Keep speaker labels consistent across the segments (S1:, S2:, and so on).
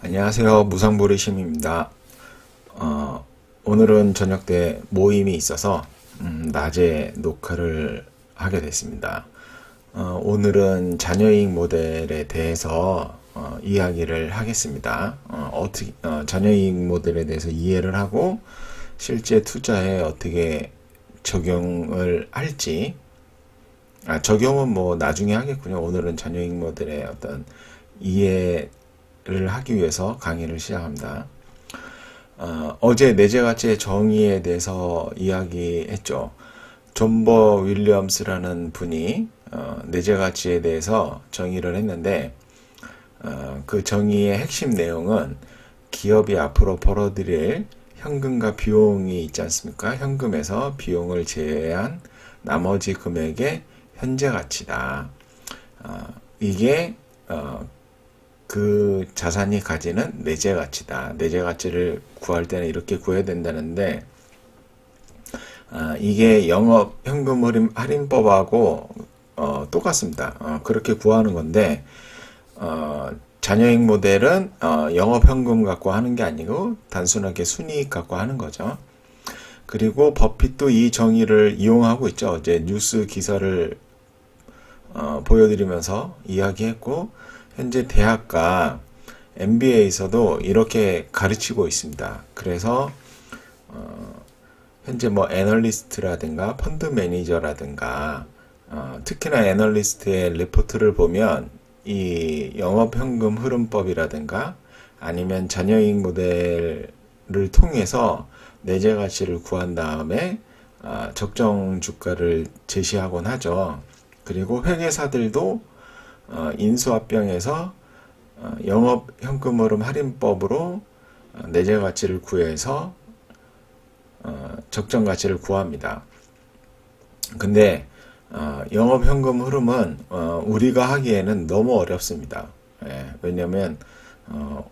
S1: 안녕하세요. 무상보리심입니다. 오늘은 저녁 때 모임이 있어서 낮에 녹화를 하게 됐습니다. 오늘은 자녀이익 모델에 대해서 이야기를 하겠습니다. 자녀이익 모델에 대해서 이해를 하고 실제 투자에 어떻게 적용을 할지, 적용은 뭐 나중에 하겠군요. 오늘은 자녀이익 모델의 어떤 이해를 하기 위해서 강의를 시작합니다. 어제 내재가치의 정의에 대해서 이야기했죠. 존버 윌리엄스라는 분이 내재가치에 대해서 정의를 했는데, 그 정의의 핵심 내용은 기업이 앞으로 벌어들일 현금과 비용이 있지 않습니까? 현금에서 비용을 제외한 나머지 금액의 현재 가치다. 이게 그 자산이 가지는 내재 가치다. 내재 가치를 구할 때는 이렇게 구해야 된다는데, 이게 영업 현금 할인법하고 똑같습니다. 그렇게 구하는 건데, 자녀이익 모델은 영업 현금 갖고 하는 게 아니고 단순하게 순이익 갖고 하는 거죠. 그리고 버핏도 이 정의를 이용하고 있죠. 어제 뉴스 기사를 보여드리면서 이야기했고, 현재 대학과 MBA에서도 이렇게 가르치고 있습니다. 그래서 현재 뭐 애널리스트라든가 펀드 매니저라든가 특히나 애널리스트의 리포트를 보면 이 영업현금 흐름법이라든가 아니면 자녀이익 모델을 통해서 내재 가치를 구한 다음에 적정 주가를 제시하곤 하죠. 그리고 회계사들도 인수합병에서 영업 현금 흐름 할인법으로 내재 가치를 구해서 적정 가치를 구합니다. 근데 영업 현금 흐름은 우리가 하기에는 너무 어렵습니다. 왜냐하면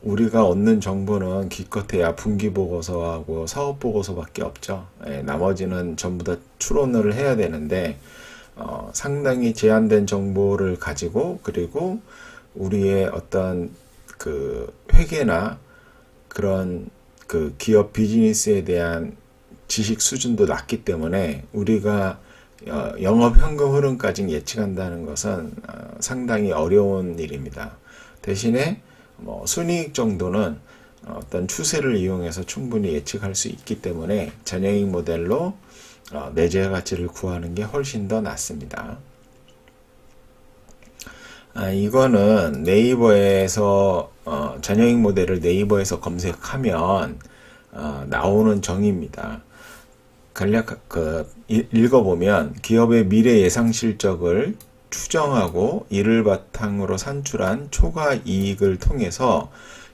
S1: 우리가 얻는 정보는 기껏해야 분기 보고서하고 사업 보고서밖에 없죠. 나머지는 전부 다 추론을 해야 되는데 상당히 제한된 정보를 가지고, 그리고 우리의 어떤 그 회계나 그런 그 기업 비즈니스에 대한 지식 수준도 낮기 때문에 우리가 영업 현금 흐름까지 예측한다는 것은 상당히 어려운 일입니다. 대신에 뭐 순이익 정도는 어떤 추세를 이용해서 충분히 예측할 수 있기 때문에 자녀이익 모델로 내재 가치를 구하는 게 훨씬 더 낫습니다. 이거는 네이버에서 자녀이익 모델을 네이버에서 검색하면 나오는 정의입니다. 간략 읽어보면 기업의 미래 예상 실적을 추정하고 이를 바탕으로 산출한 초과 이익을 통해서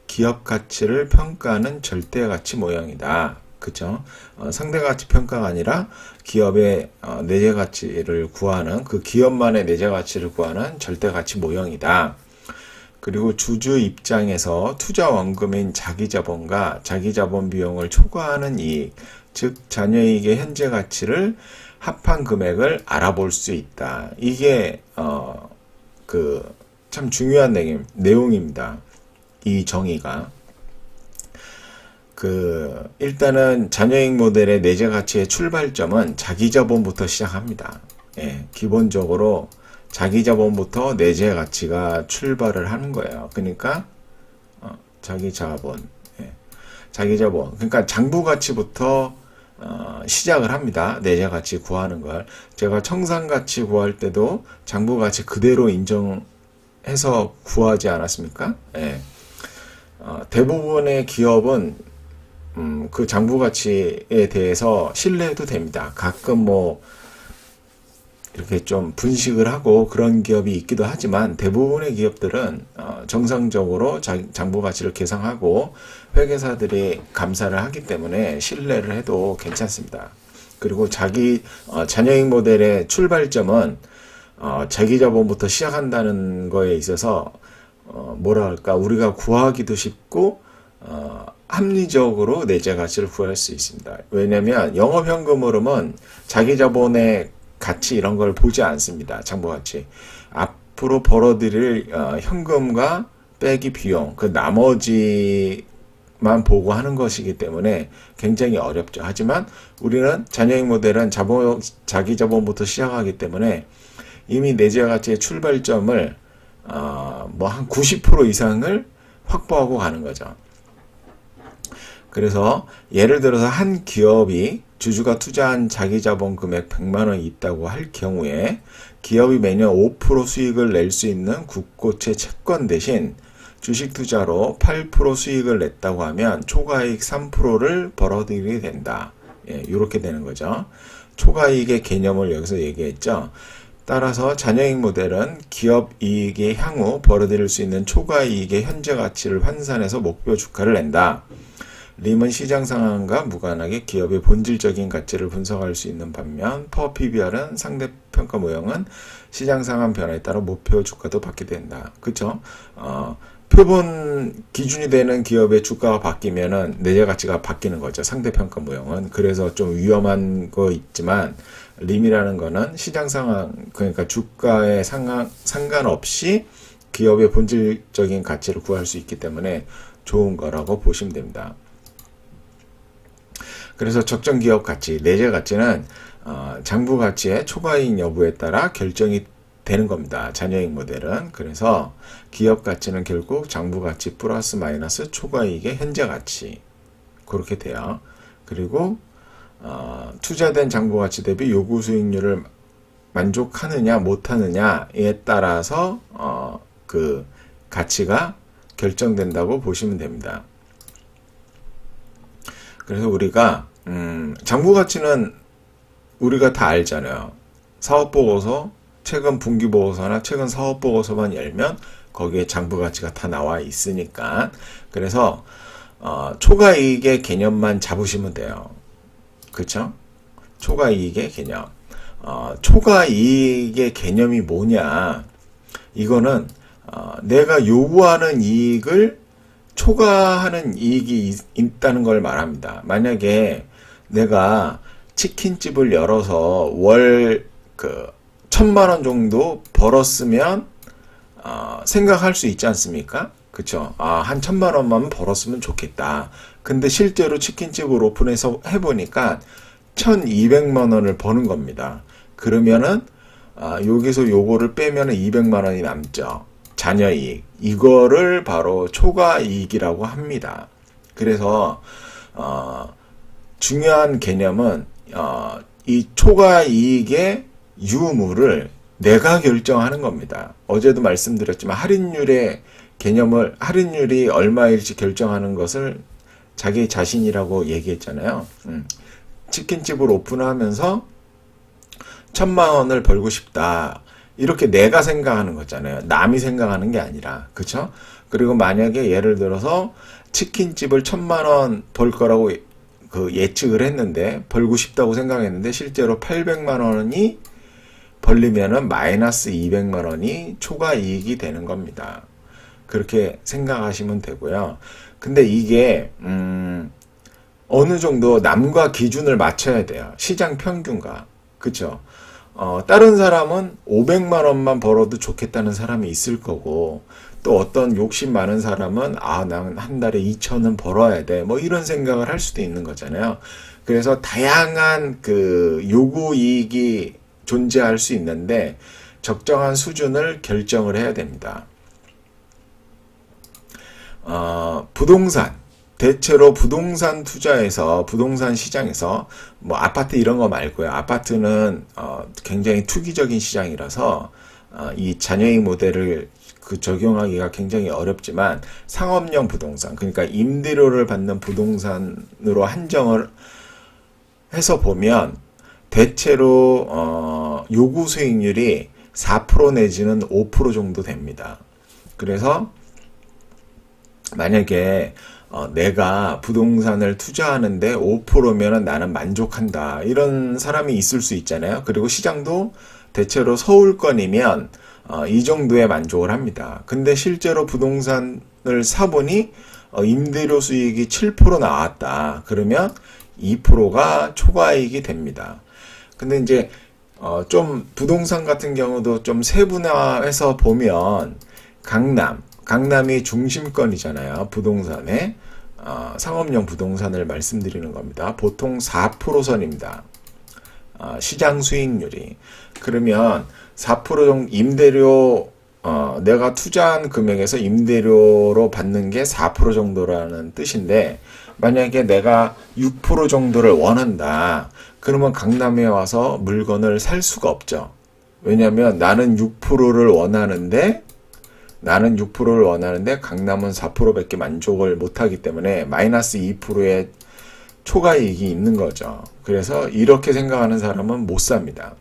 S1: 기업 가치를 평가하는 절대 가치 모형이다. 그죠? 상대 가치 평가가 아니라 기업의 내재 가치를 구하는, 그 기업만의 내재 가치를 구하는 절대 가치 모형이다. 그리고 주주 입장에서 투자 원금인 자기 자본과 자기 자본 비용을 초과하는 이익, 즉 자녀이익의 현재 가치를 합한 금액을 알아볼 수 있다. 이게 참 중요한 내용입니다. 이 정의가. 일단은 자녀이익 모델의 내재 가치의 출발점은 자기 자본부터 시작합니다. 기본적으로 자기 자본부터 내재 가치가 출발을 하는 거예요. 그러니까 자기 자본, 자기 자본. 그러니까 장부 가치부터 시작을 합니다. 내재 가치 구하는 걸. 제가 청산 가치 구할 때도 장부 가치 그대로 인정해서 구하지 않았습니까? 대부분의 기업은 그 장부 가치에 대해서 신뢰해도 됩니다. 가끔 뭐 이렇게 좀 분식을 하고 그런 기업이 있기도 하지만 대부분의 기업들은 정상적으로 장부 가치를 계상하고 회계사들이 감사를 하기 때문에 신뢰를 해도 괜찮습니다. 그리고 자녀이익 모델의 출발점은 자기 자본부터 시작한다는 거에 있어서 뭐랄까 우리가 구하기도 쉽고 합리적으로 내재 가치를 구할 수 있습니다. 왜냐하면 영업 현금 흐름은 자기 자본의 가치 이런 걸 보지 않습니다. 장부 가치. 앞으로 벌어들일 현금과 빼기 비용, 그 나머지만 보고 하는 것이기 때문에 굉장히 어렵죠. 하지만 우리는 자녀익 모델은 자기 자본부터 시작하기 때문에 이미 내재화 가치의 출발점을 뭐 한 90% 이상을 확보하고 가는 거죠. 그래서 예를 들어서 한 기업이 주주가 투자한 자기 자본 금액 100만 원이 있다고 할 경우에 기업이 매년 5% 수익을 낼 수 있는 국고채 채권 대신 주식 투자로 8% 수익을 냈다고 하면 초과이익 3%를 벌어들이게 된다. 예, 이렇게 되는 거죠. 초과이익의 개념을 여기서 얘기했죠. 따라서 자녀익 모델은 기업 이익이 향후 벌어들일 수 있는 초과이익의 현재 가치를 환산해서 목표 주가를 낸다. 림은 시장 상황과 무관하게 기업의 본질적인 가치를 분석할 수 있는 반면 파워 PBR은 상대평가 모형은 시장 상황 변화에 따라 목표 주가도 바뀌게 된다. 그쵸? 표본 기준이 되는 기업의 주가가 바뀌면은 내재 가치가 바뀌는 거죠. 상대평가 모형은. 그래서 좀 위험한 거 있지만 림이라는 거는 시장 상황, 그러니까 주가에 상관없이 기업의 본질적인 가치를 구할 수 있기 때문에 좋은 거라고 보시면 됩니다. 그래서 적정 기업 가치, 내재 가치는 장부 가치의 초과이익 여부에 따라 결정이 되는 겁니다. 자녀익 모델은. 그래서 기업 가치는 결국 장부 가치 플러스 마이너스 초과이익의 현재 가치. 그렇게 돼요. 그리고 투자된 장부 가치 대비 요구 수익률을 만족하느냐 못하느냐에 따라서 그 가치가 결정된다고 보시면 됩니다. 그래서 우리가 장부 가치는 우리가 다 알잖아요. 사업보고서, 최근 분기보고서나 최근 사업보고서만 열면 거기에 장부 가치가 다 나와 있으니까. 그래서 초과이익의 개념만 잡으시면 돼요. 그쵸? 초과이익의 개념. 초과이익의 개념이 뭐냐? 이거는 내가 요구하는 이익을 초과하는 이익이 있다는 걸 말합니다. 만약에 내가 치킨집을 열어서 월 1,000만 원 정도 벌었으면 생각할 수 있지 않습니까? 그쵸? 한 1,000만 원만 벌었으면 좋겠다. 근데 실제로 치킨집을 오픈해서 해보니까 1,200만 원을 버는 겁니다. 그러면은 여기서 요거를 빼면은 200만 원이 남죠. 자녀이익. 이거를 바로 초과이익이라고 합니다. 그래서 중요한 개념은 이 초과이익의 유무를 내가 결정하는 겁니다. 어제도 말씀드렸지만 할인율이 얼마일지 결정하는 것을 자기 자신이라고 얘기했잖아요. 치킨집을 오픈하면서 1,000만 원을 벌고 싶다. 이렇게 내가 생각하는 거잖아요. 남이 생각하는 게 아니라. 그쵸? 그리고 만약에 예를 들어서 치킨집을 1,000만 원 벌 거라고 예측을 했는데, 벌고 싶다고 생각했는데, 실제로 800만 원이 벌리면은 마이너스 200만 원이 초과이익이 되는 겁니다. 그렇게 생각하시면 되고요. 근데 이게, 어느 정도 남과 기준을 맞춰야 돼요. 시장 평균과. 그쵸? 다른 사람은 500만 원만 벌어도 좋겠다는 사람이 있을 거고, 또 어떤 욕심 많은 사람은 난 한 달에 2천은 벌어야 돼. 뭐 이런 생각을 할 수도 있는 거잖아요. 그래서 다양한 요구 이익이 존재할 수 있는데 적정한 수준을 결정을 해야 됩니다. 부동산. 대체로 부동산 투자에서, 부동산 시장에서, 뭐, 아파트 이런 거 말고요. 아파트는, 굉장히 투기적인 시장이라서, 이 자녀익 모델을 적용하기가 굉장히 어렵지만, 상업용 부동산, 그러니까 임대료를 받는 부동산으로 한정을 해서 보면, 대체로, 요구 수익률이 4% 내지는 5% 정도 됩니다. 그래서, 만약에, 내가 부동산을 투자하는데 5%면은 나는 만족한다. 이런 사람이 있을 수 있잖아요. 그리고 시장도 대체로 서울권이면 이 정도에 만족을 합니다. 근데 실제로 부동산을 사보니 임대료 수익이 7% 나왔다. 그러면 2%가 초과이익이 됩니다. 근데 이제 좀 부동산 같은 경우도 좀 세분화해서 보면 강남, 강남이 중심권이잖아요. 부동산에. 상업용 부동산을 말씀드리는 겁니다. 보통 4%선입니다. 시장 수익률이. 그러면 4% 정도 임대료, 내가 투자한 금액에서 임대료로 받는 게 4% 정도라는 뜻인데, 만약에 내가 6% 정도를 원한다. 그러면 강남에 와서 물건을 살 수가 없죠. 왜냐면 나는 6%를 원하는데 강남은 4%밖에 만족을 못하기 때문에 마이너스 2%의 초과이익이 있는 거죠. 그래서 이렇게 생각하는 사람은 못 삽니다.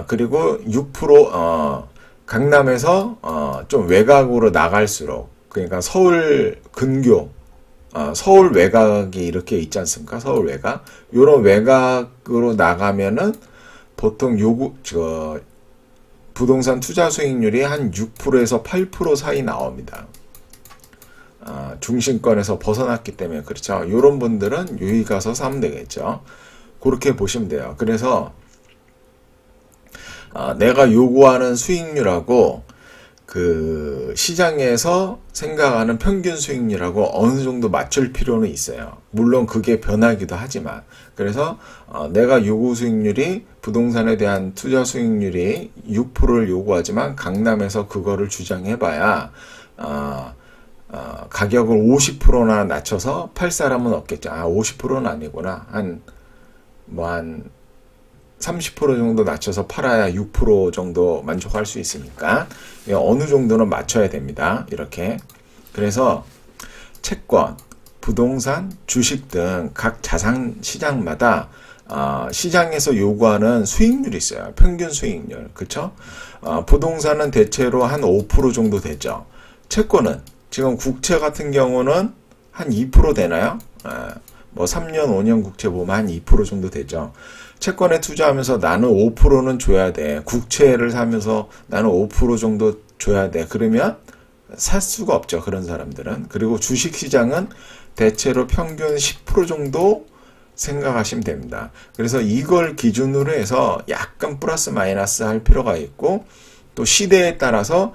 S1: 그리고 6%, 강남에서, 좀 외곽으로 나갈수록, 그러니까 서울 근교, 서울 외곽이 이렇게 있지 않습니까? 서울 외곽. 요런 외곽으로 나가면은 보통 부동산 투자 수익률이 한 6%에서 8% 사이 나옵니다. 중심권에서 벗어났기 때문에 그렇죠. 요런 분들은 유의 가서 사면 되겠죠. 그렇게 보시면 돼요. 그래서 내가 요구하는 수익률하고 그 시장에서 생각하는 평균 수익률하고 어느 정도 맞출 필요는 있어요. 물론 그게 변하기도 하지만. 그래서 내가 요구 수익률이 부동산에 대한 투자 수익률이 6%를 요구하지만 강남에서 그거를 주장해봐야 가격을 50%나 낮춰서 팔 사람은 없겠죠. 50%는 아니구나. 한 30% 정도 낮춰서 팔아야 6% 정도 만족할 수 있으니까 어느 정도는 맞춰야 됩니다. 이렇게. 그래서 채권, 부동산, 주식 등 각 자산 시장마다 시장에서 요구하는 수익률이 있어요. 평균 수익률. 그렇죠? 부동산은 대체로 한 5% 정도 되죠. 채권은 지금 국채 같은 경우는 한 2% 되나요? 3년, 5년 국채 보면 한 2% 정도 되죠. 채권에 투자하면서 나는 5%는 줘야 돼. 국채를 사면서 나는 5% 정도 줘야 돼. 그러면 살 수가 없죠. 그런 사람들은. 그리고 주식시장은 대체로 평균 10% 정도 생각하시면 됩니다. 그래서 이걸 기준으로 해서 약간 플러스 마이너스 할 필요가 있고, 또 시대에 따라서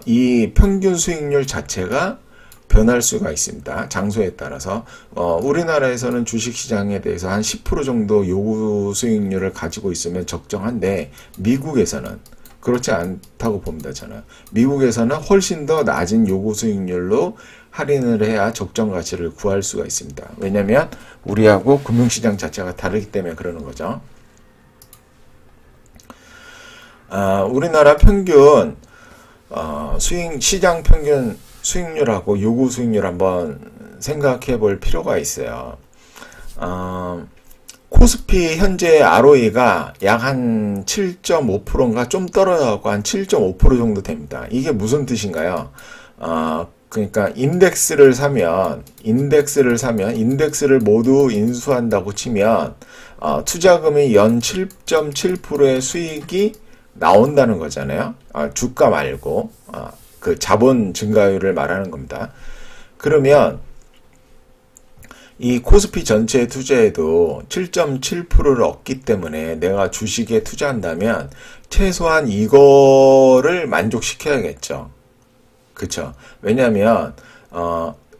S1: 이 평균 수익률 자체가 변할 수가 있습니다. 장소에 따라서. 우리나라에서는 주식시장에 대해서 한 10% 정도 요구 수익률을 가지고 있으면 적정한데, 미국에서는 그렇지 않다고 봅니다. 저는. 미국에서는 훨씬 더 낮은 요구 수익률로 할인을 해야 적정 가치를 구할 수가 있습니다. 왜냐하면 우리하고 금융시장 자체가 다르기 때문에 그러는 거죠. 우리나라 평균 시장 평균 수익률하고 요구 수익률 한번 생각해 볼 필요가 있어요. 코스피 현재 ROE가 약 한 7.5%인가 좀 떨어져갖고 한 7.5% 정도 됩니다. 이게 무슨 뜻인가요? 그러니까 인덱스를 사면 인덱스를 모두 인수한다고 치면 투자금이 연 7.7%의 수익이 나온다는 거잖아요. 주가 말고 그 자본 증가율을 말하는 겁니다. 그러면 이 코스피 전체에 투자해도 7.7%를 얻기 때문에 내가 주식에 투자한다면 최소한 이거를 만족시켜야겠죠. 그쵸? 왜냐하면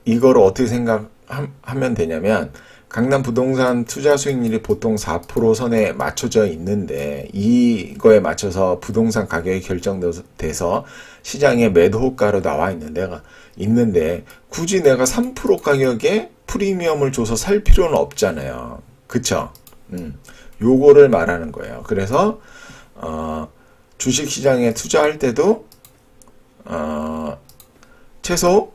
S1: 이거를 어떻게 생각하면 되냐면, 강남 부동산 투자 수익률이 보통 4% 선에 맞춰져 있는데, 이거에 맞춰서 부동산 가격이 결정돼서 시장에 매도 호가로 나와 있는데 굳이 내가 3% 가격에 프리미엄을 줘서 살 필요는 없잖아요. 그쵸? 요거를 말하는 거예요. 그래서 주식 시장에 투자할 때도 최소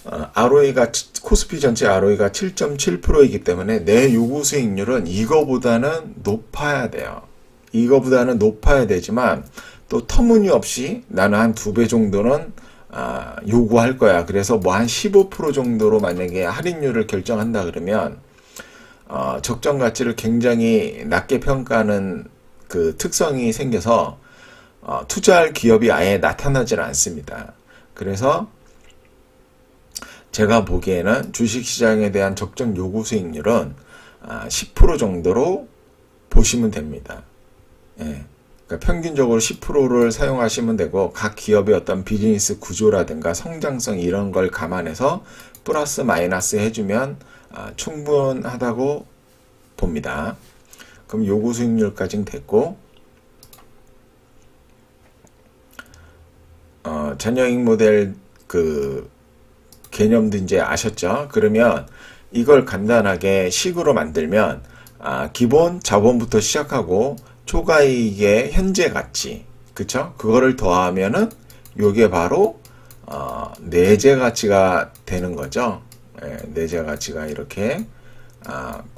S1: ROE가 코스피 전체 ROE가 7.7%이기 때문에 내 요구 수익률은 이거보다는 높아야 돼요. 이거보다는 높아야 되지만 또 터무니없이 나는 한 2배 정도는 요구할 거야. 그래서 뭐 한 15% 정도로 만약에 할인율을 결정한다 그러면 적정 가치를 굉장히 낮게 평가하는 그 특성이 생겨서 투자할 기업이 아예 나타나질 않습니다. 그래서 제가 보기에는 주식시장에 대한 적정 요구 수익률은 10% 정도로 보시면 됩니다. 예. 그러니까 평균적으로 10%를 사용하시면 되고 각 기업의 어떤 비즈니스 구조라든가 성장성 이런 걸 감안해서 플러스 마이너스 해주면 충분하다고 봅니다. 그럼 요구 수익률까지는 됐고 잔여익 모델 그 개념도 이제 아셨죠? 그러면 이걸 간단하게 식으로 만들면 기본 자본부터 시작하고 초과이익의 현재 가치, 그쵸? 그거를 더하면은 요게 바로 내재 가치가 되는 거죠. 예, 내재 가치가 이렇게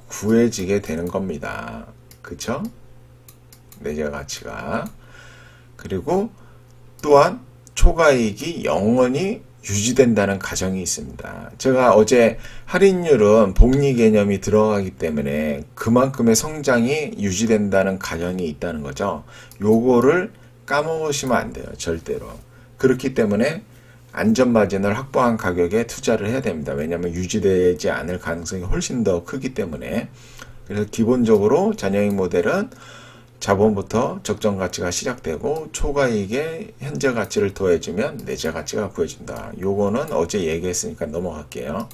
S1: 구해지게 되는 겁니다. 그쵸? 내재 가치가. 그리고 또한 초과이익이 영원히 유지된다는 가정이 있습니다. 제가 어제 할인율은 복리 개념이 들어가기 때문에 그만큼의 성장이 유지된다는 가정이 있다는 거죠. 요거를 까먹으시면 안 돼요. 절대로. 그렇기 때문에 안전마진을 확보한 가격에 투자를 해야 됩니다. 왜냐하면 유지되지 않을 가능성이 훨씬 더 크기 때문에. 그래서 기본적으로 잔여익 모델은 자본부터 적정 가치가 시작되고 초과이익에 현재 가치를 더해주면 내재 가치가 구해진다. 요거는 어제 얘기했으니까 넘어갈게요.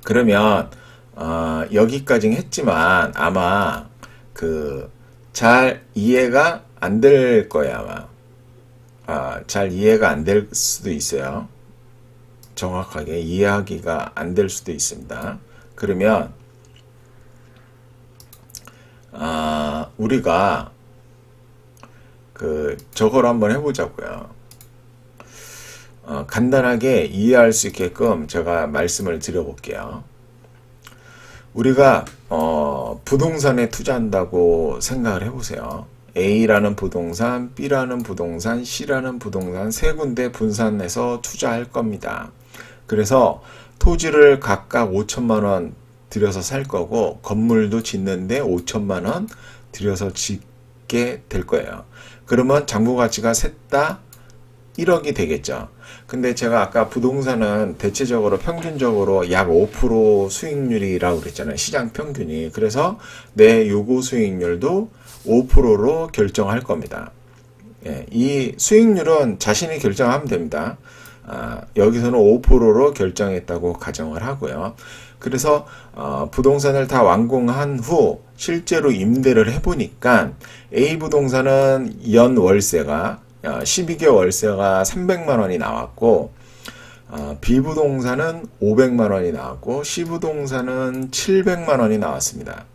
S1: 그러면 여기까지 했지만 아마 잘 이해가 안 될 거야 아마. 잘 이해가 안 될 수도 있어요. 정확하게 이해하기가 안 될 수도 있습니다. 그러면 우리가 저걸 한번 해보자고요. 간단하게 이해할 수 있게끔 제가 말씀을 드려볼게요. 우리가 부동산에 투자한다고 생각을 해보세요. A라는 부동산, B라는 부동산, C라는 부동산 세 군데 분산해서 투자할 겁니다. 그래서 토지를 각각 5천만 원 들여서 살 거고 건물도 짓는데 5천만 원 들여서 짓게 될 거예요. 그러면 장부 가치가 셋 다 1억이 되겠죠. 근데 제가 아까 부동산은 대체적으로 평균적으로 약 5% 수익률이라고 그랬잖아요. 시장 평균이. 그래서 내 요구 수익률도 5%로 결정할 겁니다. 예, 이 수익률은 자신이 결정하면 됩니다. 여기서는 5%로 결정했다고 가정을 하고요. 그래서 부동산을 다 완공한 후 실제로 임대를 해보니까 A 부동산은 연 월세가 12개월 월세가 300만 원이 나왔고 B 부동산은 500만 원이 나왔고 C 부동산은 700만 원이 나왔습니다.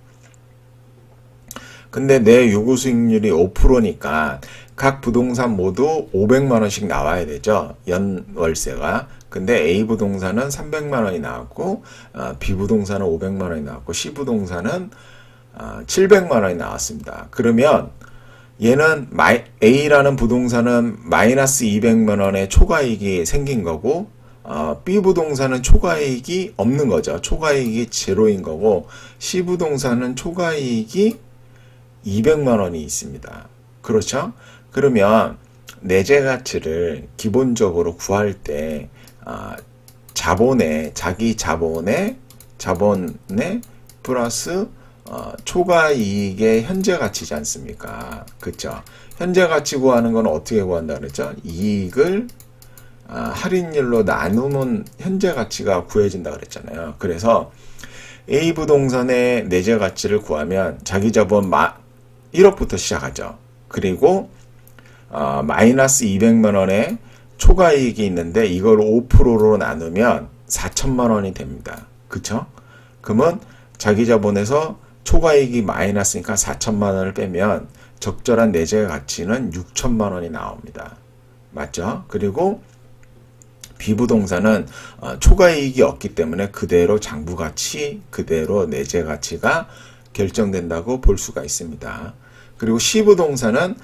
S1: 근데 내 요구 수익률이 5%니까 각 부동산 모두 500만 원씩 나와야 되죠. 연 월세가. 근데 A 부동산은 300만 원이 나왔고 B 부동산은 500만 원이 나왔고 C 부동산은 700만 원이 나왔습니다. 그러면 얘는 A라는 부동산은 마이너스 200만 원의 초과이익이 생긴 거고 B 부동산은 초과이익이 없는 거죠. 초과이익이 제로인 거고 C 부동산은 초과이익이 200만 원이 있습니다. 그렇죠? 그러면 내재 가치를 기본적으로 구할 때 자기 자본에 플러스 초과이익의 현재 가치지 않습니까? 그쵸? 현재 가치 구하는 건 어떻게 구한다 그랬죠? 이익을 할인율로 나누면 현재 가치가 구해진다 그랬잖아요. 그래서 A 부동산의 내재 가치를 구하면 자기 자본 1억부터 시작하죠. 그리고 마이너스 200만 원의 초과이익이 있는데 이걸 5%로 나누면 4천만 원이 됩니다. 그쵸? 그러면 자기 자본에서 초과이익이 마이너스니까 4천만 원을 빼면 적절한 내재 가치는 6천만 원이 나옵니다. 맞죠? 그리고 B부동산은 초과이익이 없기 때문에 그대로 장부가치, 그대로 내재 가치가 결정된다고 볼 수가 있습니다. 그리고 C부동산은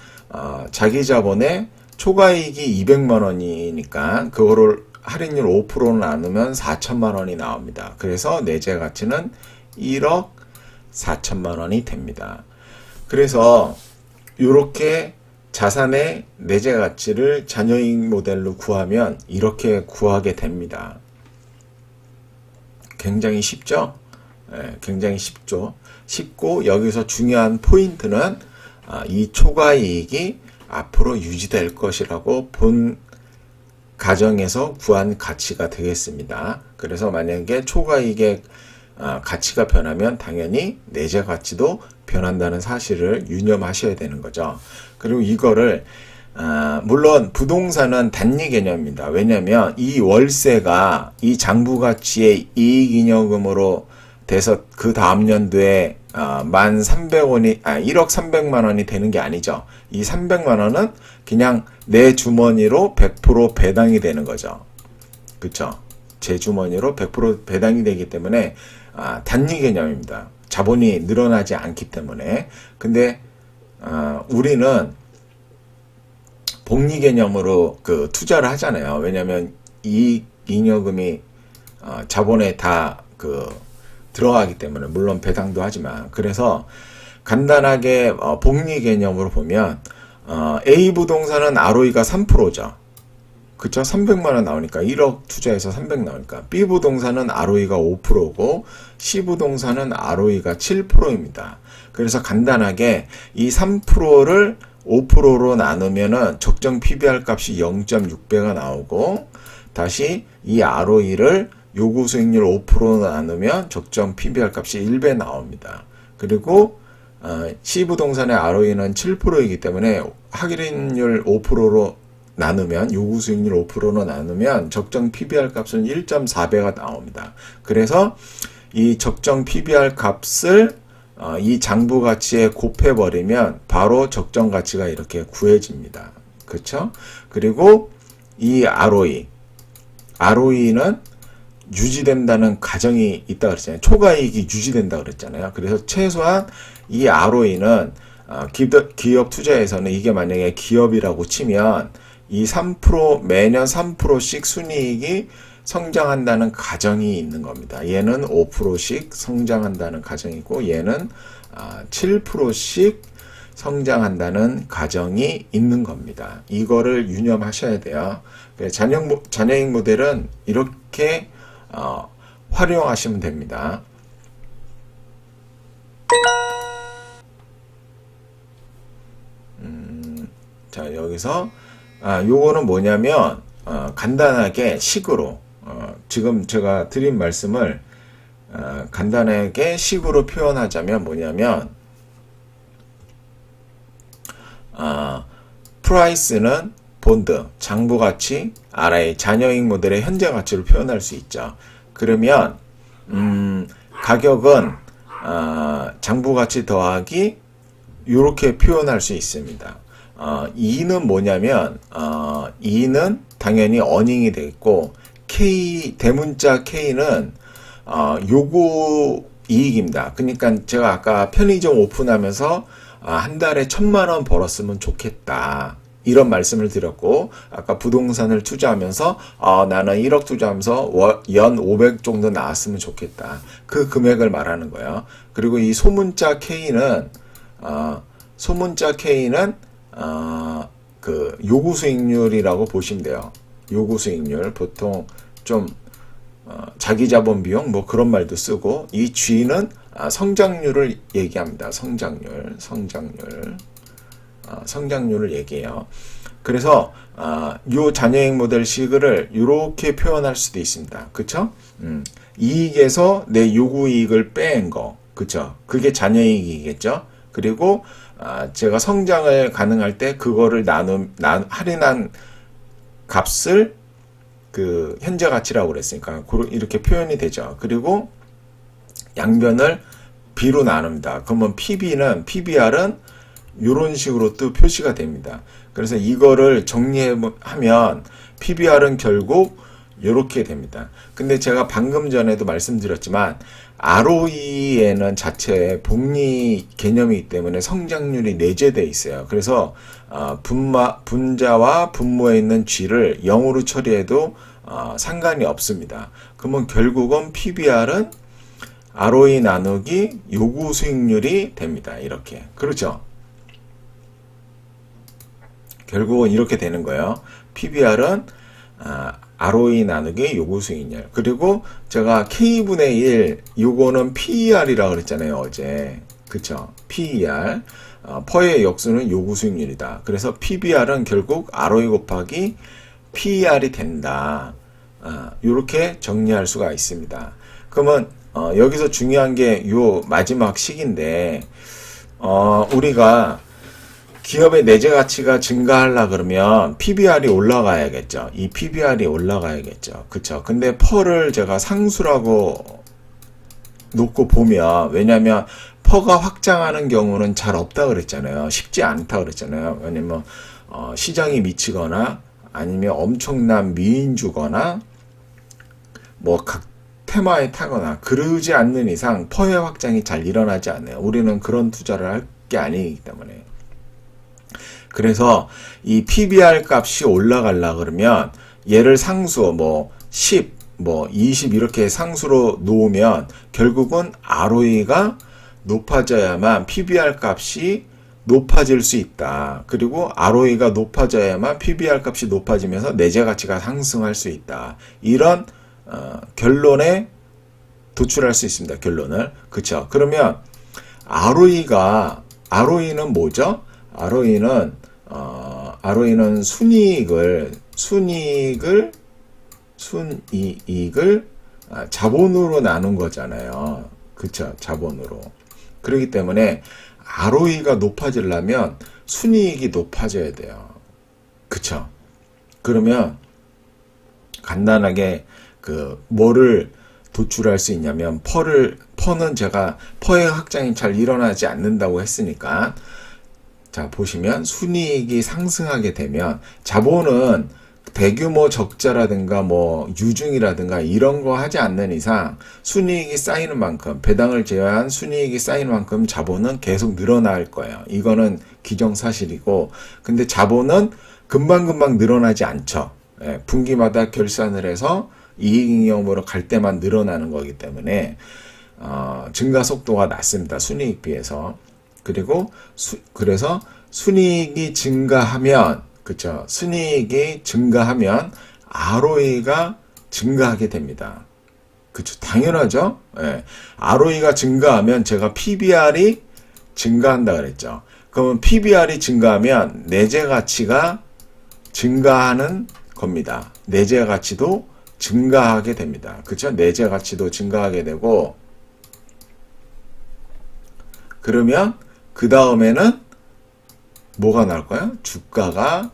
S1: 자기 자본에 초과이익이 200만 원이니까 그거를 할인율 5%로 나누면 4천만 원이 나옵니다. 그래서 내재 가치는 1억 4천만 원이 됩니다. 그래서 이렇게 자산의 내재 가치를 잔여익 모델로 구하면 이렇게 구하게 됩니다. 굉장히 쉽죠? 네, 굉장히 쉽죠. 쉽고 여기서 중요한 포인트는 이 초과이익이 앞으로 유지될 것이라고 본 가정에서 구한 가치가 되겠습니다. 그래서 만약에 초과이익의 가치가 변하면 당연히 내재 가치도 변한다는 사실을 유념하셔야 되는 거죠. 그리고 이거를 물론 부동산은 단위 개념입니다. 왜냐하면 이 월세가 이 장부가치의 이익잉여금으로 돼서 그 다음 연도에 1,300원이 1억 300만 원이 되는 게 아니죠. 이 300만 원은 그냥 내 주머니로 100% 배당이 되는 거죠. 그렇죠? 제 주머니로 100% 배당이 되기 때문에 단위 개념입니다. 자본이 늘어나지 않기 때문에. 근데 우리는 복리 개념으로 그 투자를 하잖아요. 왜냐하면 이익 잉여금이 자본에 다 들어가기 때문에, 물론 배당도 하지만. 그래서 간단하게 복리 개념으로 보면 A 부동산은 ROE가 3%죠. 그쵸? 300만 원 나오니까 1억 투자해서 300 나오니까. B 부동산은 ROE가 5%고 C 부동산은 ROE가 7%입니다. 그래서 간단하게 이 3%를 5%로 나누면은 적정 PBR 값이 0.6배가 나오고, 다시 이 ROE를 요구 수익률 5%로 나누면 적정 PBR 값이 1배 나옵니다. 그리고 C 부동산의 ROE는 7%이기 때문에 할인율 5%로 나누면, 요구 수익률 5%로 나누면 적정 PBR 값은 1.4배가 나옵니다. 그래서 이 적정 PBR 값을 이 장부 가치에 곱해버리면 바로 적정 가치가 이렇게 구해집니다. 그렇죠? 그리고 이 ROE는 유지된다는 가정이 있다 그랬잖아요. 초과이익이 유지된다 그랬잖아요. 그래서 최소한 이 ROE는 기업 투자에서는, 이게 만약에 기업이라고 치면 이 매년 3%씩 순이익이 성장한다는 가정이 있는 겁니다. 얘는 5%씩 성장한다는 가정이고, 얘는 7%씩 성장한다는 가정이 있는 겁니다. 이거를 유념하셔야 돼요. 잔여익 모델은 이렇게 활용하시면 됩니다. 자, 여기서 요거는 뭐냐면 간단하게 식으로 지금 제가 드린 말씀을 간단하게 식으로 표현하자면 뭐냐면, 프라이스는 본드, 장부가치, RI, 잔여익 모델의 현재 가치로 표현할 수 있죠. 그러면 가격은 장부가치 더하기 이렇게 표현할 수 있습니다. 2는 뭐냐면 2는 당연히 어닝이 되겠고, 대문자 K는 요구 이익입니다. 그러니까 제가 아까 편의점 오픈하면서 한 달에 1,000만 원 벌었으면 좋겠다, 이런 말씀을 드렸고, 아까 부동산을 투자하면서 나는 1억 투자하면서 연 500 정도 나왔으면 좋겠다, 그 금액을 말하는 거예요. 그리고 이 소문자 K는 그 요구 수익률이라고 보시면 돼요. 요구 수익률, 보통 좀 자기 자본 비용 뭐 그런 말도 쓰고, 이 G는 성장률을 얘기합니다. 성장률을 얘기해요. 그래서 요 잔여익 모델 식을 이렇게 표현할 수도 있습니다. 그쵸? 이익에서 내 요구 이익을 뺀 거, 그쵸? 그게 잔여익이겠죠? 그리고 제가 성장을 가능할 때 그거를 할인한 값을 그 현재 가치라고 그랬으니까 이렇게 표현이 되죠. 그리고 양변을 B로 나눕니다. 그러면 PBR은 이런 식으로 또 표시가 됩니다. 그래서 이거를 정리하면 PBR은 결국 이렇게 됩니다. 근데 제가 방금 전에도 말씀드렸지만 ROE에는 자체에 복리 개념이기 때문에 성장률이 내재되어 있어요. 그래서 분자와 분모에 있는 G를 0으로 처리해도 상관이 없습니다. 그러면 결국은 PBR은 ROE 나누기 요구 수익률이 됩니다. 이렇게. 그렇죠? 결국은 이렇게 되는 거예요. PBR은 ROE 나누기 요구 수익률. 그리고 제가 K분의 1, 요거는 PER이라고 그랬잖아요, 어제. 그쵸? PER. 퍼의 역수는 요구 수익률이다. 그래서 PBR은 결국 ROE 곱하기 PER이 된다. 이렇게 정리할 수가 있습니다. 그러면 여기서 중요한 게 요 마지막 식인데 우리가 기업의 내재 가치가 증가하려 그러면 PBR이 올라가야겠죠. 이 PBR이 올라가야겠죠. 그쵸? 근데 펄을 제가 상수라고 놓고 보면, 왜냐면 퍼가 확장하는 경우는 잘 없다 그랬잖아요. 쉽지 않다 그랬잖아요. 왜냐면 시장이 미치거나 아니면 엄청난 미인주거나 뭐 각 테마에 타거나 그러지 않는 이상 퍼의 확장이 잘 일어나지 않아요. 우리는 그런 투자를 할 게 아니기 때문에. 그래서 이 PBR 값이 올라가려 그러면 얘를 상수 뭐 10, 뭐 20 이렇게 상수로 놓으면 결국은 ROE가 높아져야만 PBR 값이 높아질 수 있다. 그리고 ROE가 높아져야만 PBR 값이 높아지면서 내재 가치가 상승할 수 있다. 이런 결론에 도출할 수 있습니다. 결론을. 그쵸? 그러면 ROE는 뭐죠? ROE는 순이익을 자본으로 나눈 거잖아요. 그쵸? 자본으로. 그렇기 때문에 ROE가 높아지려면 순이익이 높아져야 돼요. 그쵸? 그러면 간단하게 뭐를 도출할 수 있냐면 퍼는 제가 퍼의 확장이 잘 일어나지 않는다고 했으니까 자 보시면 순이익이 상승하게 되면 자본은 대규모 적자라든가 뭐 유증이라든가 이런 거 하지 않는 이상 순이익이 쌓이는 만큼 배당을 제외한 순이익이 쌓이는 만큼 자본은 계속 늘어날 거예요. 이거는 기정사실이고 근데 자본은 금방금방 늘어나지 않죠. 분기마다 결산을 해서 이익잉여으로 갈 때만 늘어나는 거기 때문에 증가 속도가 낮습니다. 순이익 비해서. 그리고 그래서 순이익이 증가하면 그쵸? 순이익이 증가하면 ROE가 증가하게 됩니다. 그쵸? 당연하죠? ROE가 증가하면 제가 PBR이 증가한다 그랬죠. 그러면 PBR이 증가하면 내재 가치가 증가하는 겁니다. 내재 가치도 증가하게 됩니다. 그쵸? 내재 가치도 증가하게 되고 그러면 그 다음에는 뭐가 나올까요? 주가가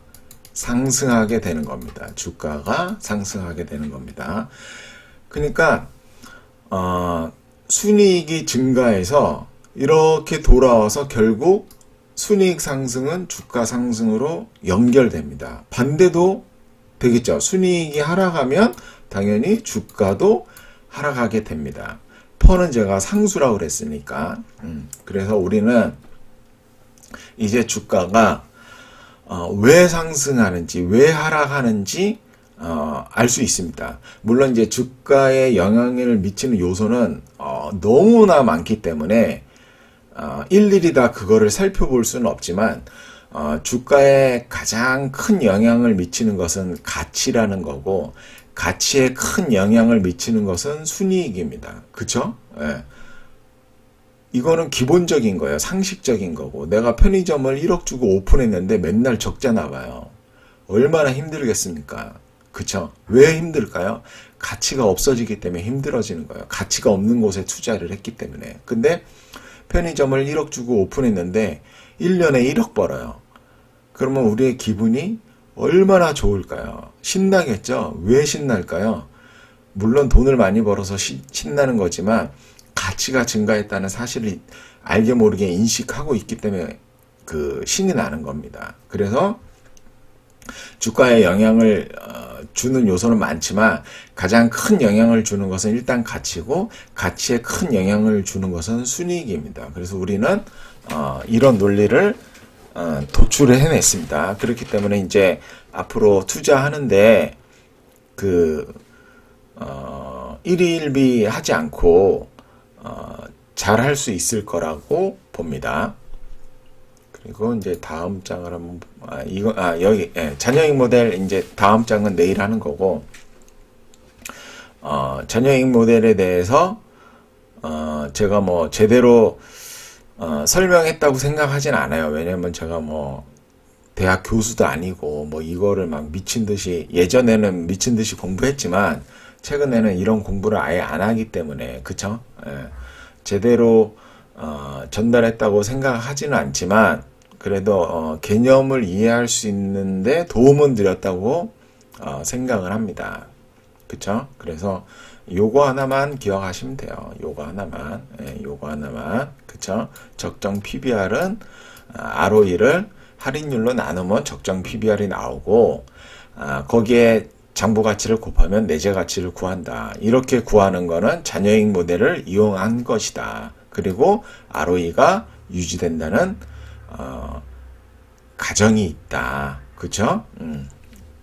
S1: 상승하게 되는 겁니다. 주가가 상승하게 되는 겁니다. 그러니까 순이익이 증가해서 이렇게 돌아와서 결국 순이익 상승은 주가 상승으로 연결됩니다. 반대도 되겠죠. 순이익이 하락하면 당연히 주가도 하락하게 됩니다. 퍼는 제가 상수라고 그랬으니까. 그래서 우리는 이제 주가가 왜 상승하는지 왜 하락하는지 알 수 있습니다. 물론 이제 주가에 영향을 미치는 요소는 너무나 많기 때문에 일일이 다 그거를 살펴볼 수는 없지만 주가에 가장 큰 영향을 미치는 것은 가치라는 거고 가치에 큰 영향을 미치는 것은 순이익입니다. 그쵸? 이거는 기본적인 거예요. 상식적인 거고 내가 편의점을 1억 주고 오픈했는데 맨날 적자 나와요. 얼마나 힘들겠습니까? 그쵸? 왜 힘들까요? 가치가 없어지기 때문에 힘들어지는 거예요. 가치가 없는 곳에 투자를 했기 때문에. 근데 편의점을 1억 주고 오픈했는데 1년에 1억 벌어요. 그러면 우리의 기분이 얼마나 좋을까요? 신나겠죠? 왜 신날까요? 물론 돈을 많이 벌어서 신나는 거지만 가치가 증가했다는 사실을 알게 모르게 인식하고 있기 때문에 신이 나는 겁니다. 그래서 주가에 영향을 주는 요소는 많지만 가장 큰 영향을 주는 것은 일단 가치고 가치에 큰 영향을 주는 것은 순이익입니다. 그래서 우리는 이런 논리를 도출을 해냈습니다. 그렇기 때문에 이제 앞으로 투자하는데 일희일비 하지 않고 잘 할 수 있을 거라고 봅니다. 그리고 이제 다음 장을 한번 여기 자녀이익 모델 이제 다음 장은 내일 하는 거고 자녀이익 모델에 대해서 제가 뭐 제대로 설명했다고 생각하진 않아요. 왜냐면 제가 뭐 대학 교수도 아니고 뭐 이거를 막 미친 듯이 예전에는 미친 듯이 공부했지만 최근에는 이런 공부를 아예 안 하기 때문에 그쵸? 예. 제대로 전달했다고 생각하지는 않지만 그래도 개념을 이해할 수 있는데 도움은 드렸다고 생각을 합니다. 그쵸? 그래서 요거 하나만 기억하시면 돼요. 요거 하나만. 예, 요거 하나만. 그쵸? 적정 PBR은 ROE를 할인율로 나누면 적정 PBR이 나오고 거기에 장부 가치를 곱하면 내재 가치를 구한다. 이렇게 구하는 거는 자녀익 모델을 이용한 것이다. 그리고 ROE가 유지된다는 가정이 있다. 그쵸?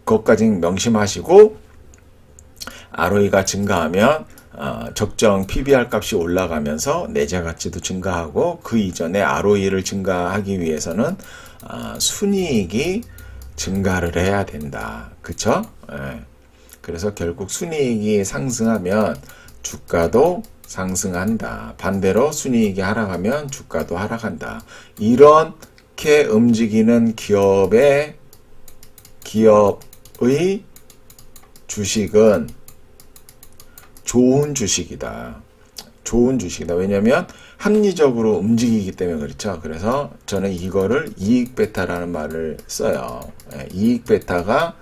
S1: 그것까지 명심하시고 ROE가 증가하면 적정 PBR 값이 올라가면서 내재 가치도 증가하고 그 이전에 ROE를 증가하기 위해서는 순이익이 증가를 해야 된다. 그쵸? 예. 그래서 결국 순이익이 상승하면 주가도 상승한다. 반대로 순이익이 하락하면 주가도 하락한다. 이렇게 움직이는 기업의 주식은 좋은 주식이다. 좋은 주식이다. 왜냐면 합리적으로 움직이기 때문에 그렇죠. 그래서 저는 이거를 이익 베타라는 말을 써요. 이익 베타가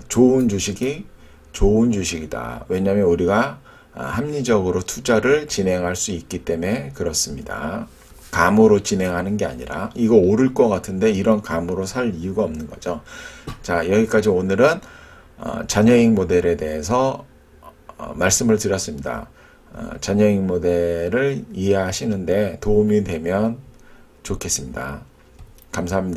S1: 좋은 주식이 좋은 주식이다. 왜냐면 우리가 합리적으로 투자를 진행할 수 있기 때문에 그렇습니다. 감으로 진행하는 게 아니라 이거 오를 것 같은데 이런 감으로 살 이유가 없는 거죠. 자, 여기까지 오늘은 자녀익 모델에 대해서 말씀을 드렸습니다. 자녀익 모델을 이해하시는데 도움이 되면 좋겠습니다. 감사합니다.